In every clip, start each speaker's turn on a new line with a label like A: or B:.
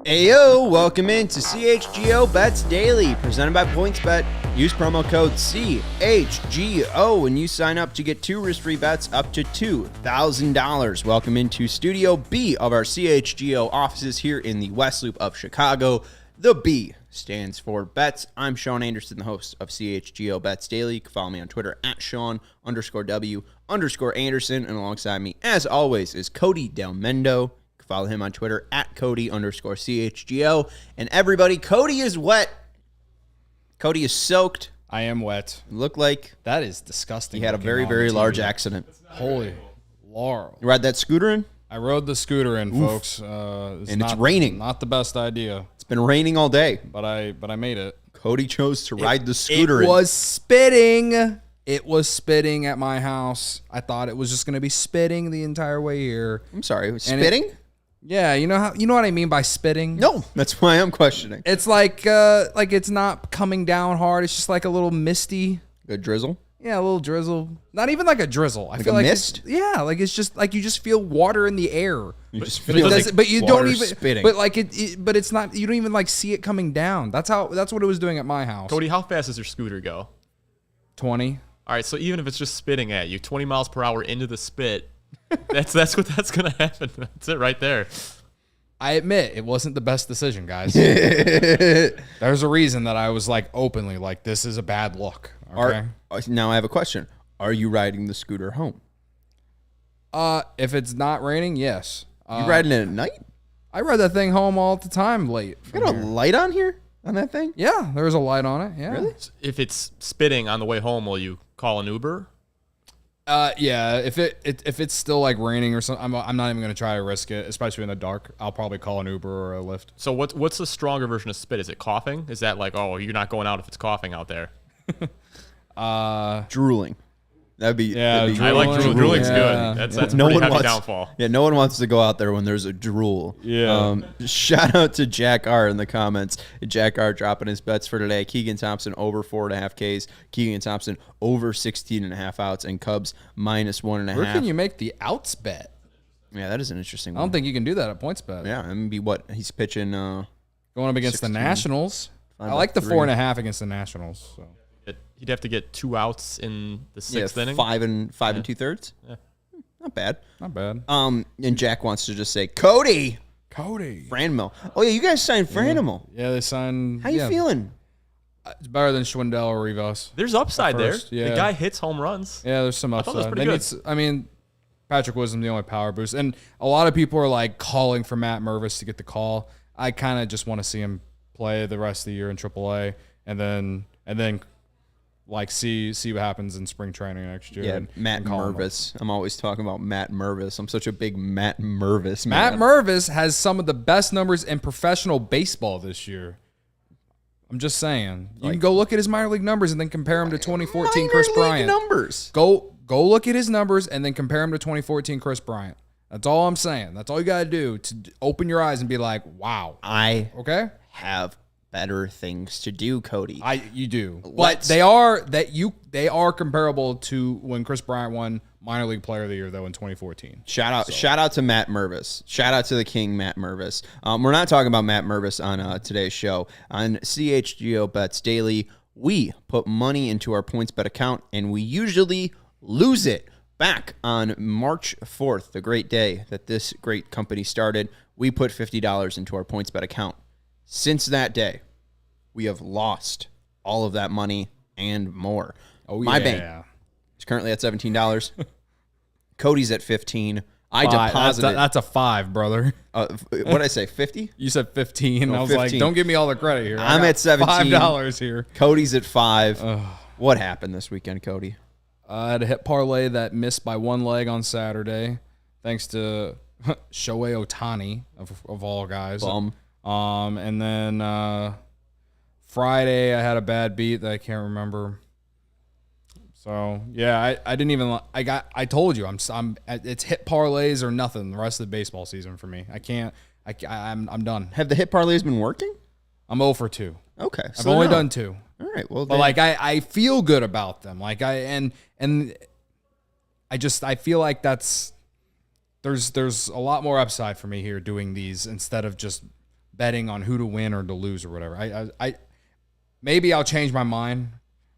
A: Ayo, welcome into CHGO Bets Daily, presented by PointsBet. Use promo code CHGO when you sign up to get 2 risk-free bets up to $2,000. Welcome into Studio B of our CHGO offices here in the West Loop of Chicago. The B stands for Bets. I'm Sean Anderson, the host of CHGO Bets Daily. You can follow me on Twitter at Sean_W_Anderson. And alongside me, as always, is Cody Delmendo. Follow him on Twitter at Cody_CHGO. And everybody, Cody is wet. Cody is soaked.
B: I am wet.
A: Look like
B: that is disgusting.
A: He had a very, very large accident.
B: Holy Laurel.
A: You ride that scooter in?
B: I rode the scooter in, folks.
A: It's raining.
B: Not the best idea.
A: It's been raining all day.
B: But I made it.
A: Cody chose to ride the scooter in.
B: It was spitting. It was spitting at my house. I thought it was just going to be spitting the entire way here.
A: I'm sorry, it was spitting?
B: Yeah, you know what I mean by spitting?
A: No, that's why I'm questioning.
B: It's like it's not coming down hard. It's just like a little misty.
A: Good drizzle?
B: Yeah, a little drizzle. Not even like a drizzle. I
A: like
B: feel
A: a
B: like
A: mist?
B: Yeah, like it's just like you just feel water in the air.
A: You just feel like
B: but you don't even
A: spitting.
B: But like but it's not, you don't even like see it coming down. That's what it was doing at my house.
C: Cody, how fast does your scooter go?
B: 20.
C: All right, so even if it's just spitting at you, 20 miles per hour into the spit, that's gonna happen. That's it right there.
B: I admit it wasn't the best decision, guys. There's a reason that I was like openly like, this is a bad look. Okay.
A: Now I have a question. Are you riding the scooter home?
B: If it's not raining, yes.
A: You riding it at night?
B: I ride that thing home all the time late.
A: You got a light on here on that thing?
B: Yeah, there's a light on it. Yeah.
A: Really?
C: If it's spitting on the way home, will you call an Uber?
B: Yeah, if it's still like raining or something, I'm not even gonna try to risk it, especially in the dark. I'll probably call an Uber or a Lyft.
C: So what's the stronger version of spit? Is it coughing? Is that like, oh, you're not going out if it's coughing out there?
A: Drooling. That'd be
C: I like drooling. Drooling's good. That's a pretty heavy downfall.
A: Yeah, no one wants to go out there when there's a drool.
B: Yeah.
A: Shout out to Jack R in the comments. Jack R dropping his bets for today. Keegan Thompson over 4.5 Ks. Keegan Thompson over 16.5 outs, and Cubs minus 1.5.
B: Where can you make the outs bet?
A: Yeah, that is an interesting one.
B: I don't think you can do that at PointsBet.
A: Yeah, and be what he's pitching.
B: Going up against
A: 16,
B: the Nationals. I like the 4.5 against the Nationals. So.
C: He'd have to get 2 outs in the 6th inning.
A: 5 and 2/3. Yeah. Not bad.
B: Not bad.
A: And Jack wants to just say, Cody. Franmil. Oh, yeah, you guys signed Franmil.
B: Yeah, they signed.
A: How you feeling?
B: It's better than Schwindel or Rivas.
C: There's upside there.
B: Yeah.
C: The guy hits home runs.
B: Yeah, there's some upside.
C: I thought that was pretty good.
B: Patrick Wisdom, the only power boost. And a lot of people are like calling for Matt Mervis to get the call. I kind of just want to see him play the rest of the year in AAA and then like see what happens in spring training next year.
A: Yeah, Matt Mervis. I'm always talking about Matt Mervis. I'm such a big Matt Mervis man.
B: Matt Mervis has some of the best numbers in professional baseball this year. I'm just saying. You can go look at his minor league numbers and then compare him to 2014 Chris Bryant.
A: Numbers.
B: Go look at his numbers and then compare him to 2014 Chris Bryant. That's all I'm saying. That's all you got to do to open your eyes and be like, wow.
A: I
B: okay
A: have better things to do, Cody.
B: You do. But they are comparable to when Chris Bryant won minor league player of the year though in 2014.
A: Shout out to Matt Mervis. Shout out to the king Matt Mervis. We're not talking about Matt Mervis on today's show. On CHGO Bets Daily, we put money into our PointsBet account and we usually lose it. Back on March 4th, the great day that this great company started, we put $50 into our PointsBet account. Since that day, we have lost all of that money and more. My bank is currently at $17. Cody's at $15. I deposited.
B: That's a 5, brother.
A: What did I say? 50?
B: You said 15.
A: No,
B: I was
A: 15.
B: like, don't give me all the credit here.
A: I'm at $17.
B: $5 here.
A: Cody's at 5. What happened this weekend, Cody?
B: I had a hit parlay that missed by 1 leg on Saturday, thanks to Shohei Ohtani of all guys.
A: Bum.
B: And then Friday I had a bad beat that I can't remember. So yeah, I didn't even. I told you it's hit parlays or nothing the rest of the baseball season for me. I'm done.
A: Have the hit parlays been working?
B: I'm 0 for 2.
A: Okay,
B: I've only done 2.
A: All right, well,
B: but like I feel good about them. Like I feel like there's a lot more upside for me here doing these instead of just betting on who to win or to lose or whatever. I maybe I'll change my mind,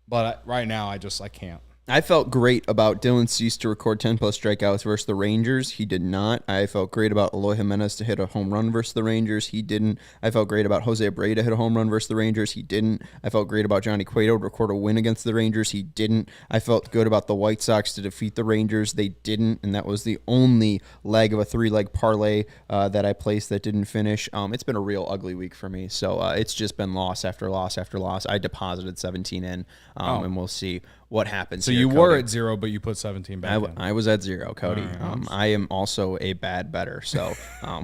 B: but right now I can't.
A: I felt great about Dylan Cease to record 10-plus strikeouts versus the Rangers. He did not. I felt great about Eloy Jimenez to hit a home run versus the Rangers. He didn't. I felt great about Jose Abreu to hit a home run versus the Rangers. He didn't. I felt great about Johnny Cueto to record a win against the Rangers. He didn't. I felt good about the White Sox to defeat the Rangers. They didn't, and that was the only leg of a 3-leg parlay that I placed that didn't finish. It's been a real ugly week for me, so it's just been loss after loss after loss. I deposited 17 in, and we'll see what happens.
B: So
A: here,
B: you
A: Cody.
B: were at 0, but you put 17 back in.
A: I was at 0, Cody. I am also a bad bettor, so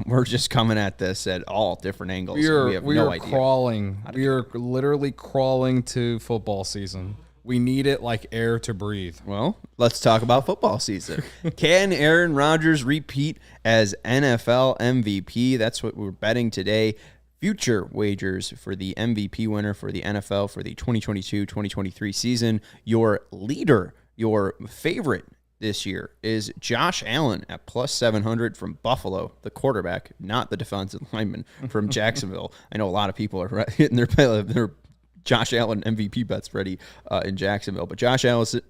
A: we're just coming at this at all different angles. We have no idea.
B: Crawling. We are literally crawling to football season. We need it like air to breathe.
A: Well, let's talk about football season. Can Aaron Rodgers repeat as NFL MVP? That's what we're betting today. Future wagers for the MVP winner for the NFL for the 2022-2023 season. Your leader, your favorite this year is Josh Allen at plus 700 from Buffalo, the quarterback, not the defensive lineman from Jacksonville. I know a lot of people are hitting their Josh Allen MVP bets ready in Jacksonville. But Josh Allen,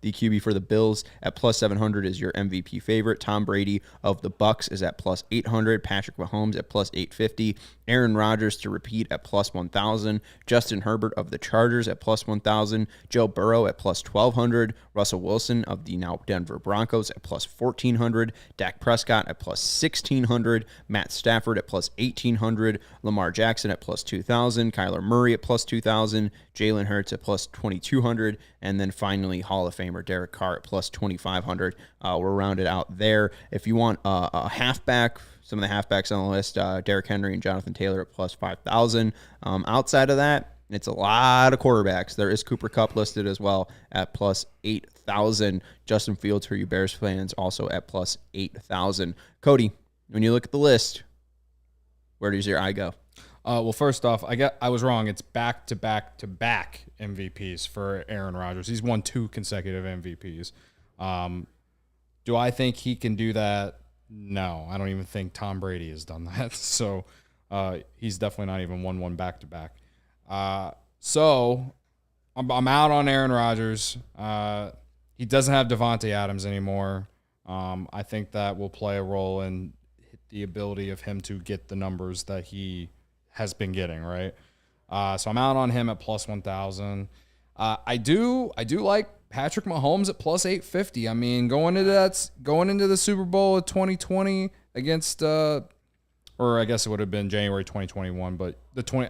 A: the QB for the Bills, at plus 700 is your MVP favorite. Tom Brady of the Bucks is at plus 800. Patrick Mahomes at plus 850. Aaron Rodgers to repeat at plus 1,000. Justin Herbert of the Chargers at plus 1,000. Joe Burrow at plus 1,200. Russell Wilson of the now Denver Broncos at plus 1,400. Dak Prescott at plus 1,600. Matt Stafford at plus 1,800. Lamar Jackson at plus 2,000. Kyler Murray at plus 2,000. Jalen Hurts at plus 2,200. And then finally, Hall of Famer Derek Carr at plus 2,500. We're rounded out there. If you want a halfback, some of the halfbacks on the list, Derrick Henry and Jonathan Taylor at plus 5,000. Outside of that, it's a lot of quarterbacks. There is Cooper Kupp listed as well at plus 8,000. Justin Fields, for you Bears fans, also at plus 8,000. Cody, when you look at the list, where does your eye go?
B: Well, first off, I was wrong. It's back-to-back-to-back MVPs for Aaron Rodgers. He's won 2 consecutive MVPs. Do I think he can do that? No, I don't even think Tom Brady has done that. So he's definitely not even won one back-to-back. So I'm out on Aaron Rodgers. He doesn't have Devontae Adams anymore. I think that will play a role in the ability of him to get the numbers that he has been getting, right? So I'm out on him at plus 1,000. I do like Patrick Mahomes at plus 850. I mean, going into the Super Bowl of 2020 against, or I guess it would have been January 2021, but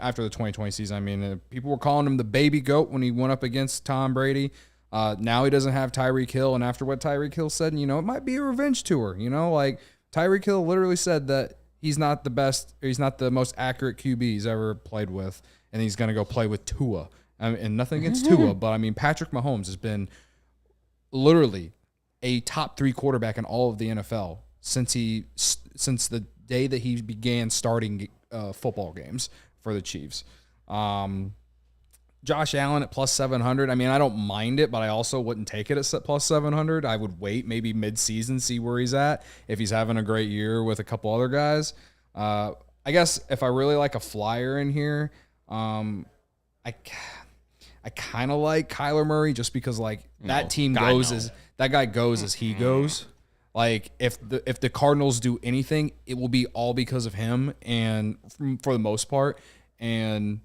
B: after the 2020 season, I mean, people were calling him the baby goat when he went up against Tom Brady. Now he doesn't have Tyreek Hill, and after what Tyreek Hill said, it might be a revenge tour. Like Tyreek Hill literally said that he's not the best, or he's not the most accurate QB he's ever played with, and he's going to go play with Tua. And nothing against Tua, but I mean, Patrick Mahomes has been literally a top 3 quarterback in all of the NFL since the day that he began starting football games for the Chiefs. Josh Allen at plus 700. I mean, I don't mind it, but I also wouldn't take it at plus 700. I would wait maybe mid-season, see where he's at. If he's having a great year with a couple other guys. I guess if I really like a flyer in here, I kind of like Kyler Murray just because that team goes as he goes. Like if the Cardinals do anything, it will be all because of him and for the most part, and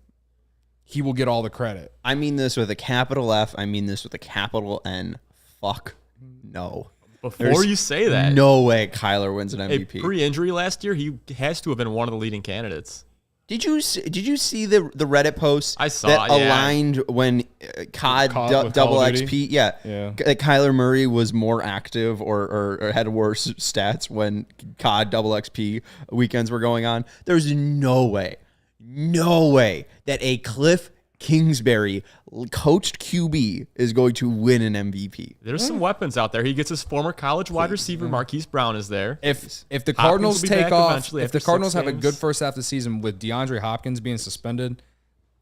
B: he will get all the credit.
A: I mean this with a capital F. I mean this with a capital N. Fuck no.
C: Before you say that,
A: no way Kyler wins an MVP.
C: Pre-injury last year, he has to have been one of the leading candidates.
A: Did you see the Reddit post
C: I saw,
A: that aligned when COD double XP? Yeah. That Kyler Murray was more active or had worse stats when COD double XP weekends were going on. There's no way that a Cliff Kingsbury coached QB is going to win an MVP.
C: There's some weapons out there. He gets his former college wide receiver Marquise Brown is there.
B: If the Cardinals take off, if the Cardinals have a good first half of the season with DeAndre Hopkins being suspended,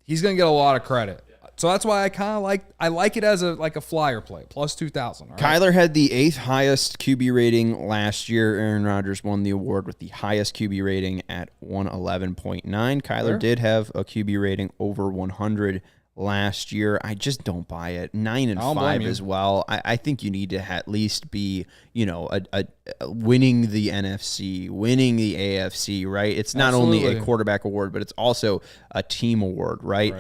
B: he's going to get a lot of credit. So that's why I like it as a flyer play, plus 2,000. Right?
A: Kyler had the 8th highest QB rating last year. Aaron Rodgers won the award with the highest QB rating at 111.9. Kyler did have a QB rating over 100 last year. I just don't buy it. 9 and 5 as well. I think you need to at least be, a winning the NFC, winning the AFC, right? It's not only a quarterback award, but it's also a team award, right?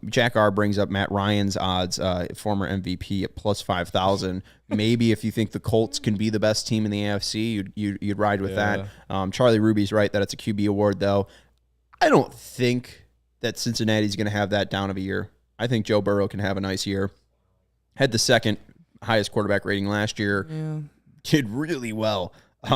A: Jack R brings up Matt Ryan's odds, former MVP at plus 5,000. Maybe if you think the Colts can be the best team in the AFC, you'd ride with that. Charlie Ruby's right that it's a QB award, though. I don't think that Cincinnati's going to have that down of a year. I think Joe Burrow can have a nice year. Had the 2nd highest quarterback rating last year. Yeah. Did really well with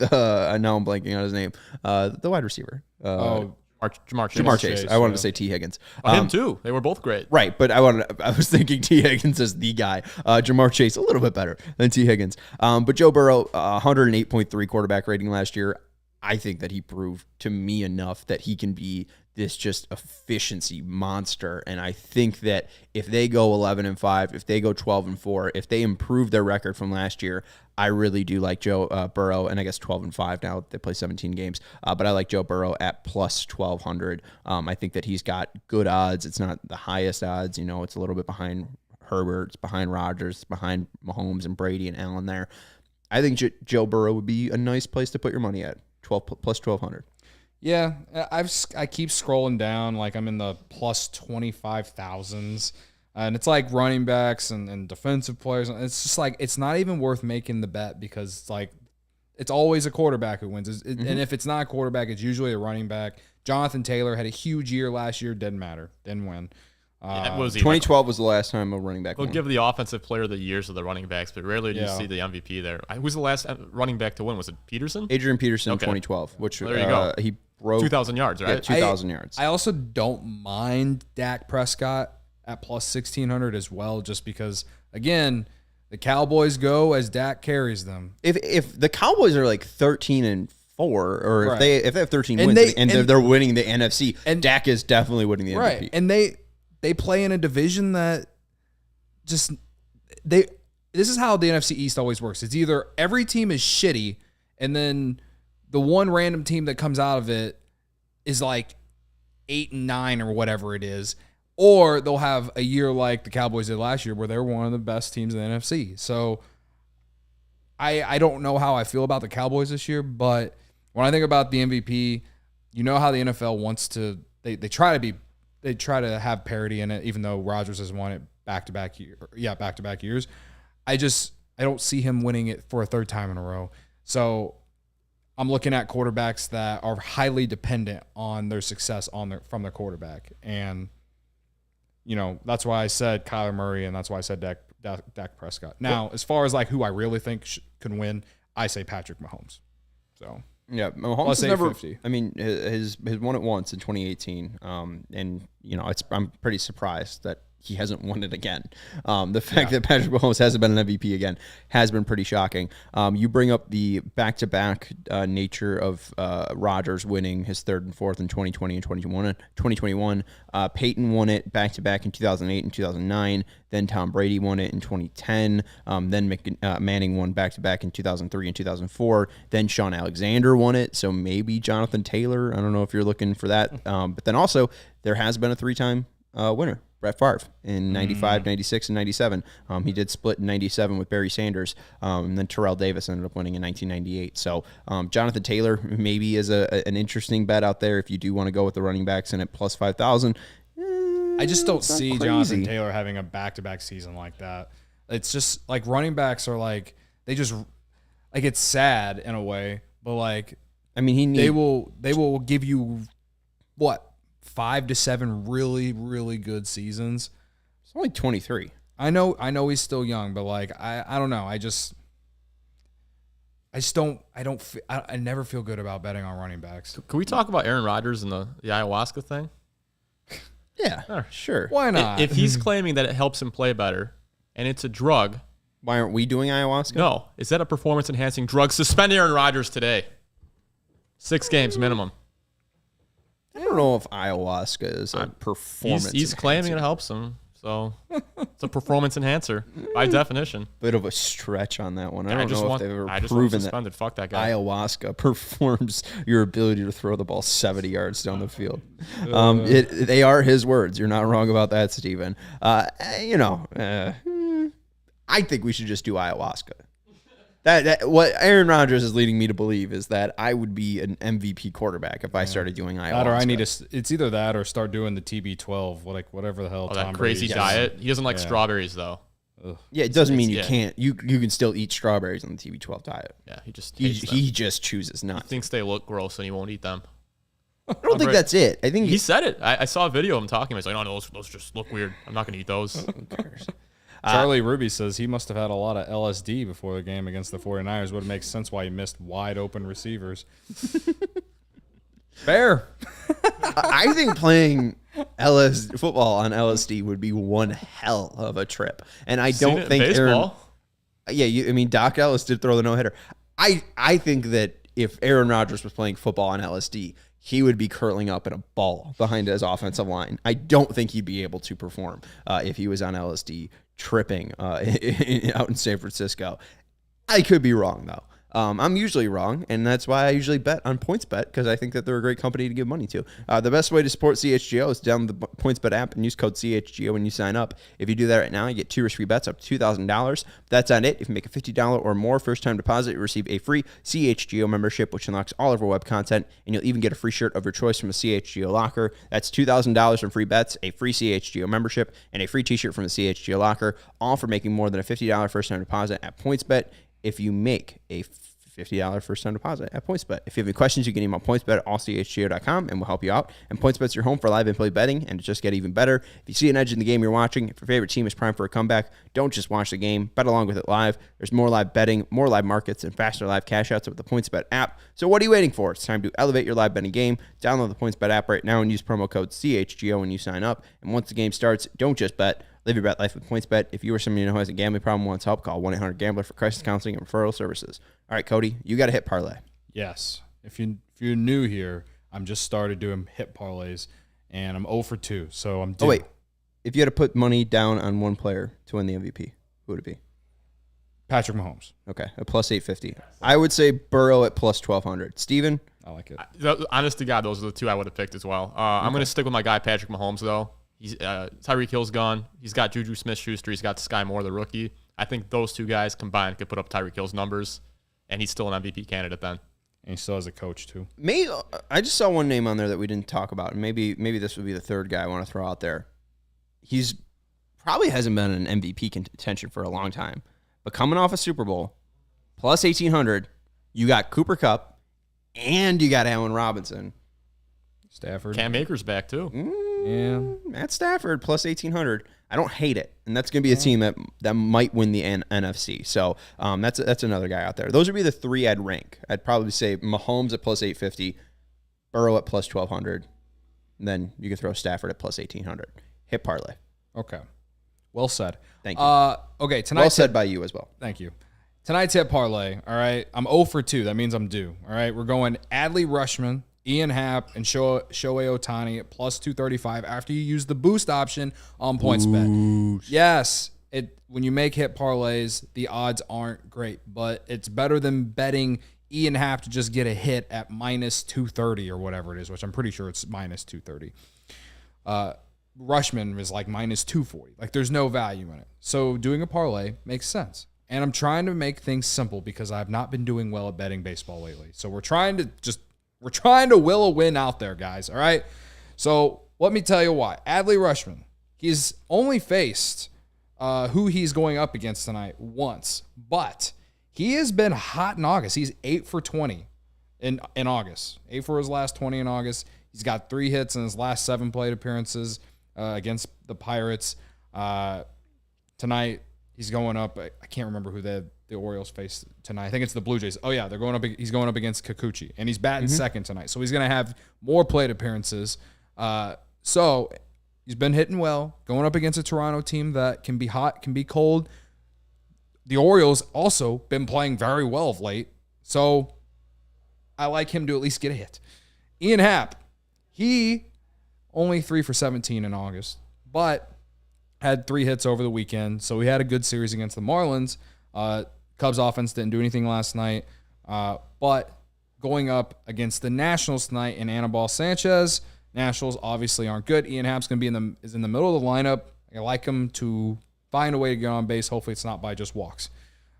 A: now I'm blanking on his name. The wide receiver.
C: Jamar
A: Chase. I wanted to say T. Higgins.
C: Him too. They were both great.
A: Right, but I was thinking T. Higgins as the guy. Jamar Chase a little bit better than T. Higgins. But Joe Burrow, 108.3 quarterback rating last year. I think that he proved to me enough that he can be this just efficiency monster. And I think that if they go 11 and 5, if they go 12 and 4, if they improve their record from last year, I really do like Joe Burrow. And I guess 12 and 5 now. They play 17 games. But I like Joe Burrow at plus 1,200. I think that he's got good odds. It's not the highest odds. It's a little bit behind Herbert. It's behind Rodgers. It's behind Mahomes and Brady and Allen there. I think Joe Burrow would be a nice place to put your money at. Plus 1,200.
B: Yeah, I keep scrolling down, like I'm in the plus 25,000s, and it's like running backs and defensive players. And it's just like it's not even worth making the bet because it's always a quarterback who wins. And if it's not a quarterback, it's usually a running back. Jonathan Taylor had a huge year last year, didn't matter, didn't win.
A: 2012 was the last time a running back
C: won.
A: We'll
C: give the offensive player of the years of the running backs, but rarely do you see the MVP there. Who's the last running back to win? Was it Peterson?
A: Adrian Peterson, 2012, which
C: there you go.
A: He broke
C: 2,000 yards, right?
A: Yeah, 2,000 yards.
B: I also don't mind Dak Prescott at plus 1,600 as well, just because, again, the Cowboys go as Dak carries them.
A: If the Cowboys are like 13 and 4, or if they have 13 wins and they're winning the NFC, and Dak is definitely winning the MVP.
B: Right, and they play in a division that just this is how the NFC East always works. It's either every team is shitty, and then the one random team that comes out of it is like 8 and 9 or whatever it is, or they'll have a year like the Cowboys did last year where they're one of the best teams in the NFC. So I don't know how I feel about the Cowboys this year, but when I think about the MVP, you know how the NFL wants to they try to have parity in it, even though Rodgers has won it back-to-back years. I don't see him winning it for a third time in a row. So I'm looking at quarterbacks that are highly dependent on their success from their quarterback. And, that's why I said Kyler Murray, and that's why I said Dak Prescott. Now, as far as like who I really think can win, I say Patrick Mahomes. So
A: yeah, Mahomes has never. I mean, his won it once in 2018, and I'm pretty surprised that he hasn't won it again. The fact that Patrick Mahomes hasn't been an MVP again has been pretty shocking. You bring up the back-to-back nature of Rodgers winning his 3rd and 4th in 2020 and 2021. Peyton won it back-to-back in 2008 and 2009. Then Tom Brady won it in 2010. Then Manning won back-to-back in 2003 and 2004. Then Sean Alexander won it. So maybe Jonathan Taylor. I don't know if you're looking for that. But then also there has been a 3-time winner. Brett Favre in 95, 96, and 97. He did split in 97 with Barry Sanders. And then Terrell Davis ended up winning in 1998. So Jonathan Taylor maybe is an interesting bet out there if you do want to go with the running backs and at plus 5,000.
B: I just don't see Jonathan Taylor having a back-to-back season like that. It's just like running backs are like, they just, like it's sad in a way, but like,
A: I mean,
B: they will give you what? 5 to 7 really, really good seasons.
A: It's only 23.
B: I know he's still young, but like I don't know. I never feel good about betting on running backs.
C: Can we talk about Aaron Rodgers and the ayahuasca thing?
A: Yeah, sure.
B: Why not?
C: If he's claiming that it helps him play better and it's a drug,
A: why aren't we doing ayahuasca?
C: No. Is that a performance enhancing drug? Suspend Aaron Rodgers today. 6 games minimum.
A: don't know if ayahuasca is a performance.
C: He's claiming it
A: enhancer.
C: helps him. So it's a performance enhancer by definition.
A: Bit of a stretch on that one. I
C: I
A: don't
C: just
A: know
C: want
A: if they've ever
C: I just want him
A: proven that
C: suspended. Fuck that guy.
A: ayahuasca performs your ability to throw the ball 70 yards down the field. They are his words. You're not wrong about that, Steven. I think we should just do ayahuasca. That what Aaron Rodgers is leading me to believe is that I would be an MVP quarterback if I started doing ayahuasca.
B: That or I need to. It's either that or start doing the TB12, like whatever the hell.
C: Oh,
B: Tom
C: that crazy
B: Brady's
C: diet. He doesn't like strawberries though.
A: Yeah, it doesn't mean you
C: yeah.
A: can't. You can still eat strawberries on the TB12 diet.
C: Yeah, he just
A: He,
C: hates them.
A: he just chooses not.
C: He thinks they look gross and he won't eat them.
A: I don't think that's it. I think
C: He said it. I saw a video of him talking. He's like, "No, those just look weird. I'm not gonna eat those."
A: who cares?
B: Charlie Ruby says he must have had a lot of LSD before the game against the 49ers. Would make sense why he missed wide open receivers. Fair.
A: I think playing football on LSD would be one hell of a trip, and I
C: Seen
A: don't
C: it in
A: think
C: baseball.
A: Doc Ellis did throw the no hitter. I think that if Aaron Rodgers was playing football on LSD, he would be curling up in a ball behind his offensive line. I don't think he'd be able to perform if he was on LSD tripping out in San Francisco. I could be wrong, though. I'm usually wrong, and that's why I usually bet on PointsBet, because I think that they're a great company to give money to. The best way to support CHGO is to download the PointsBet app and use code CHGO when you sign up. If you do that right now, you get 2 risk-free bets up to $2,000. That's on it. If you make a $50 or more first-time deposit, you receive a free CHGO membership, which unlocks all of our web content, and you'll even get a free shirt of your choice from a CHGO locker. That's $2,000 from free bets, a free CHGO membership, and a free t-shirt from the CHGO locker, all for making more than a $50 first-time deposit at PointsBet. If you make a $50 first-time deposit at PointsBet. If you have any questions, you can email PointsBet at allchgo.com, and we'll help you out. And PointsBet's your home for live in-play betting, and to just get even better, if you see an edge in the game you're watching, if your favorite team is primed for a comeback, don't just watch the game, bet along with it live. There's more live betting, more live markets, and faster live cash outs with the PointsBet app. So what are you waiting for? It's time to elevate your live betting game. Download the PointsBet app right now and use promo code CHGO when you sign up. And once the game starts, don't just bet. Live your bet life with PointsBet. If you or someone you know who has a gambling problem and wants help, call 1-800-GAMBLER for crisis counseling and referral services. All right, Cody, you got to hit parlay.
B: Yes. If you're new here, I'm just started doing hit parlays, and I'm 0 for 2, so I'm due.
A: Oh, wait. If you had to put money down on one player to win the MVP, who would it be?
B: Patrick Mahomes.
A: Okay, a plus 850. I would say Burrow at plus 1200. Steven?
B: I like it.
C: Honest to God, those are the two I would have picked as well. I'm going to stick with my guy, Patrick Mahomes, though. He's Tyreek Hill's gone. He's got Juju Smith-Schuster. He's got Sky Moore, the rookie. I think those two guys combined could put up Tyreek Hill's numbers, and he's still an MVP candidate then.
B: And he still has a coach, too.
A: Maybe I just saw one name on there that we didn't talk about, and maybe this would be the third guy I want to throw out there. He's probably hasn't been in MVP contention for a long time, but coming off a Super Bowl, plus 1,800, you got Cooper Kupp, and you got Allen Robinson.
B: Stafford.
C: Cam Akers back, too.
B: Yeah.
A: Matt Stafford plus 1,800. I don't hate it, and that's going to be a team that might win the NFC. So that's another guy out there. Those would be the three I'd rank. I'd probably say Mahomes at plus 850, Burrow at plus 1,200, and then you can throw Stafford at plus 1,800. Hit parlay.
B: Okay. Well said.
A: Thank you.
B: Okay, tonight.
A: Well said by you as well.
B: Thank you. Tonight's hit parlay, all right? I'm 0 for 2. That means I'm due, all right? We're going Adley Rushman, Ian Happ, and Shohei Ohtani at plus 235 after you use the boost option on PointsBet. Yes, when you make hit parlays, the odds aren't great, but it's better than betting Ian Happ to just get a hit at minus 230 or whatever it is, which I'm pretty sure it's minus 230. Rushman is like minus 240. Like, there's no value in it. So doing a parlay makes sense. And I'm trying to make things simple because I've not been doing well at betting baseball lately. So we're trying to will a win out there, guys. All right. So let me tell you why. Adley Rushman, he's only faced who he's going up against tonight once, but he has been hot in August. He's 8 for 20 in August. 8 for his last 20 in August. He's got 3 hits in his last 7 plate appearances against the Pirates. Tonight, he's going up. I can't remember who the Orioles face tonight. I think it's the Blue Jays. Oh, yeah, they're going up. He's going up against Kikuchi, and he's batting second tonight. So he's going to have more plate appearances. So he's been hitting well, going up against a Toronto team that can be hot, can be cold. The Orioles also been playing very well of late. So I like him to at least get a hit. Ian Happ, He only 3 for 17 in August, but had 3 hits over the weekend. So he had a good series against the Marlins. Cubs offense didn't do anything last night, but going up against the Nationals tonight and Anibal Sanchez, Nationals obviously aren't good. Ian Happ's going to be is in the middle of the lineup. I like him to find a way to get on base. Hopefully it's not by just walks.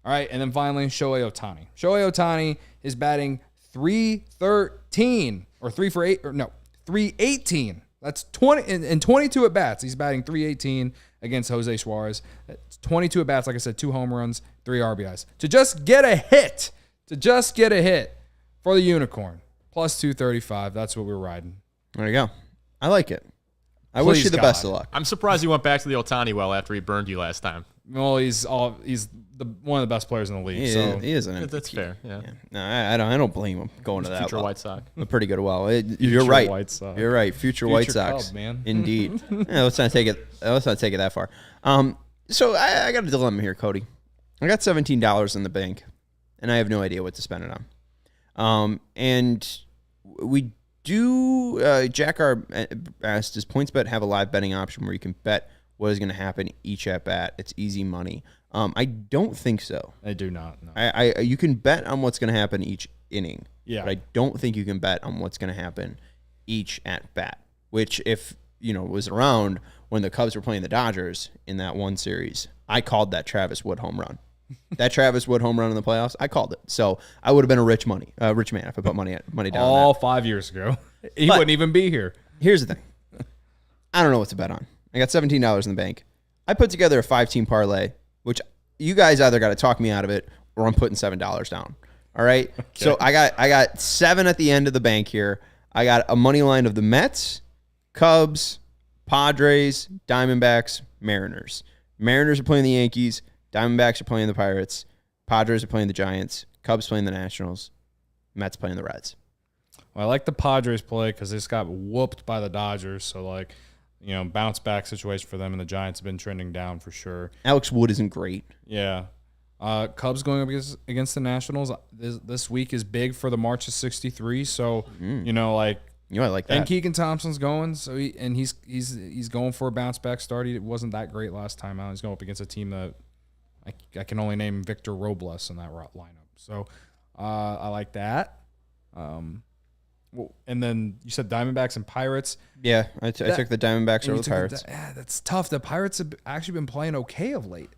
B: All right, and then finally, Shohei Ohtani. Shohei Ohtani is batting .313 or 318. That's 20 in 22 at bats. He's batting .318 against Jose Suarez. That's 22 at bats. Like I said, 2 home runs, 3 RBIs. To just get a hit for the Unicorn. Plus 235. That's what we're riding.
A: There you go. I like it. I wish you the best of luck.
C: I'm surprised you went back to the Ohtani well after he burned you last time.
B: Well, he's one of the best players in the league.
A: He is an MVP.
C: That's fair. Yeah.
A: No, I don't blame him going to that.
C: Future White Sox.
A: A pretty good well. You're right.
B: White Sox.
A: You're right. Future White Sox.
B: Cub, man.
A: Indeed. Yeah, let's not take it that far. So I got a dilemma here, Cody. I got $17 in the bank, and I have no idea what to spend it on. And we do. Jack R asked, does PointsBet have a live betting option where you can bet what is going to happen each at bat? It's easy money. I don't think so.
B: I do not. No.
A: You can bet on what's going to happen each inning.
B: Yeah.
A: But I don't think you can bet on what's going to happen each at bat. Which, if was around when the Cubs were playing the Dodgers in that one series, I called that Travis Wood home run. That Travis Wood home run in the playoffs, I called it. So I would have been a rich man if I put money down.
B: All 5 years ago, he wouldn't even be here.
A: Here's the thing: I don't know what to bet on. I got $17 in the bank. I put together a 5-team parlay, which you guys either got to talk me out of it or I'm putting $7 down. All right. Okay. So I got 7 at the end of the bank here. I got a money line of the Mets, Cubs, Padres, Diamondbacks, Mariners. Mariners are playing the Yankees. Diamondbacks are playing the Pirates. Padres are playing the Giants. Cubs playing the Nationals. Mets playing the Reds.
B: Well, I like the Padres play because they just got whooped by the Dodgers. So, bounce back situation for them, and the Giants have been trending down for sure.
A: Alex Wood isn't great.
B: Yeah. Cubs going up against the Nationals this week is big for the March of 63. So,
A: I like that.
B: And Keegan Thompson's going, so he's going for a bounce back start. He wasn't that great last time out. He's going up against a team that I can only name Victor Robles in that lineup. So I like that. And then you said Diamondbacks and Pirates.
A: Yeah, I took the Diamondbacks over the Pirates.
B: That's tough. The Pirates have actually been playing okay of late.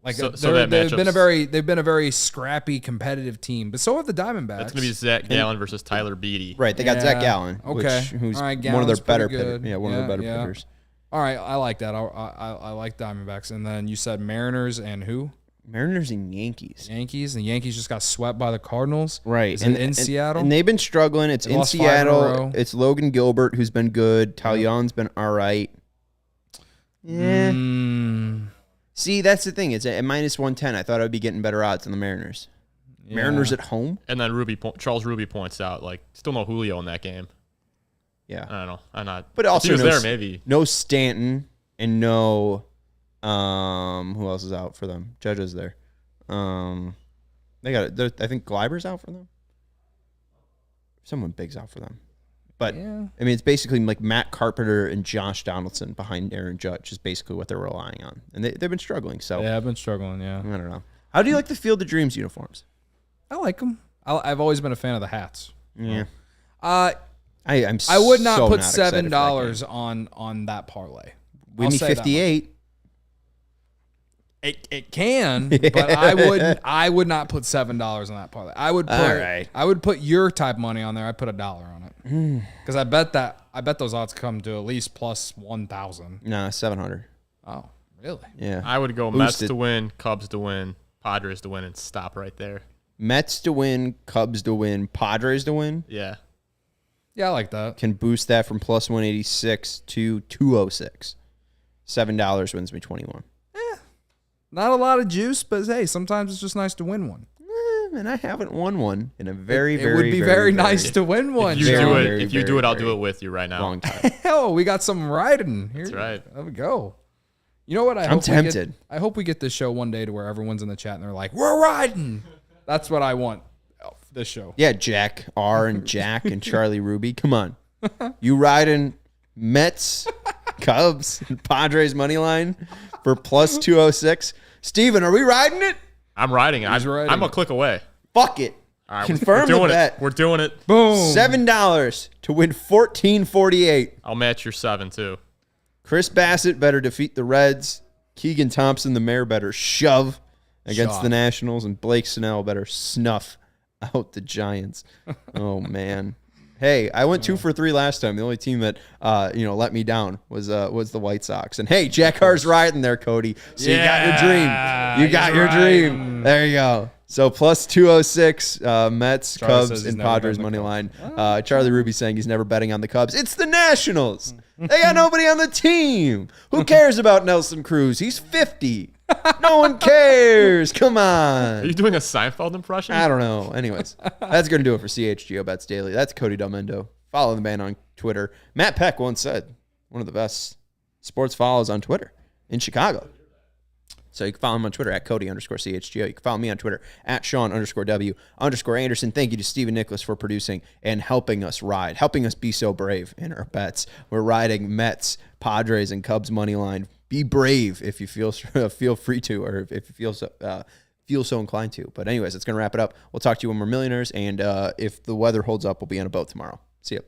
B: They've been a very scrappy, competitive team, but so have the Diamondbacks.
C: That's gonna be Zach Gallen versus Tyler Beatty.
A: Right, they got Zach Gallen, who's
B: all right,
A: one of their better
B: good.
A: one of their better pitchers.
B: All right, I like that. I like Diamondbacks. And then you said Mariners and who?
A: Mariners and Yankees.
B: The Yankees just got swept by the Cardinals.
A: Right.
B: In Seattle?
A: And they've been struggling. It's in Seattle. It's Logan Gilbert, who's been good. Taillon's been all right. Yeah. See, that's the thing. It's at -110. I thought I'd be getting better odds than the Mariners. Yeah. Mariners at home?
C: And then Charles Ruby points out, still no Julio in that game.
A: Yeah.
C: I don't know. I'm not.
A: But also,
C: if he was there, maybe.
A: No Stanton and no... who else is out for them? Judge is there. They got it. I think Gleiber's out for them. Someone big's out for them. But yeah. I mean, it's basically like Matt Carpenter and Josh Donaldson behind Aaron Judge is basically what they're relying on, and they've been struggling. So
B: yeah, I've been struggling. Yeah,
A: I don't know. How do you like the Field of Dreams uniforms?
B: I like them. I've always been a fan of the hats.
A: Yeah.
B: I would not put $7 on that parlay.
A: We need 58.
B: It can, but I would not put $7 on that parlay. I would put your type money on there. I put $1 on it because I bet those odds come to at least plus 1,000.
A: No, 700.
B: Oh, really?
C: Yeah. I would go Mets to win, Cubs to win, Padres to win, and stop right there.
A: Mets to win, Cubs to win, Padres to win.
C: Yeah.
B: Yeah, I like that.
A: Can boost that from plus 186 to 206. $7 wins me 21.
B: Not a lot of juice, but hey, sometimes it's just nice to win one.
A: And I haven't won one in a very,
B: it would be very nice to win one.
C: If you do it, I'll do it with you right now.
A: Long time.
B: Hell, we got some riding here.
C: That's right.
B: There we go. You know what?
A: I'm tempted.
B: I hope we get this show one day to where everyone's in the chat and they're like, "We're riding." That's what I want. This show.
A: Yeah, Jack R and Jack and Charlie Ruby. Come on. You riding Mets, Cubs, and Padres money line for plus 206. Steven, are we riding it?
C: I'm riding it.
B: He's riding
C: I'm a
B: it.
C: click away.
A: Fuck it.
C: All right,
A: Confirm
C: we're
A: the
C: doing
A: bet.
C: We're doing it.
B: Boom.
A: $7 to win $14.48.
C: I'll match your 7 too.
A: Chris Bassett better defeat the Reds. Keegan Thompson, the mayor, better shove against the Nationals. And Blake Snell better snuff out the Giants. Oh, man. Hey, I went 2 for 3 last time. The only team that let me down was the White Sox. And hey, Jack Carr's riding there, Cody. So you got your dream. You got your dream. There you go. So plus 206, Mets,
B: Charlie
A: Cubs,
B: says he's
A: and
B: never
A: Padres
B: betting
A: money
B: the
A: line. Charlie Ruby saying he's never betting on the Cubs. It's the Nationals. They got nobody on the team. Who cares about Nelson Cruz? He's 50. No one cares. Come
C: Are you
A: on.
C: doing a Seinfeld impression?
A: I don't know. Anyways, that's going to do it for CHGO Bets Daily. That's Cody Delmendo. Follow the man on Twitter. Matt Peck once said, one of the best sports follows on Twitter in Chicago. So you can follow him on Twitter at Cody_CHGO. You can follow me on Twitter at Sean_W_Anderson. Thank you to Stephen Nicholas for producing and helping us ride, helping us be so brave in our bets. We're riding Mets, Padres, and Cubs money line. Be brave if you feel free to, or if you feel so inclined to. But anyways, it's going to wrap it up. We'll talk to you when we're millionaires, and if the weather holds up, we'll be on a boat tomorrow. See you.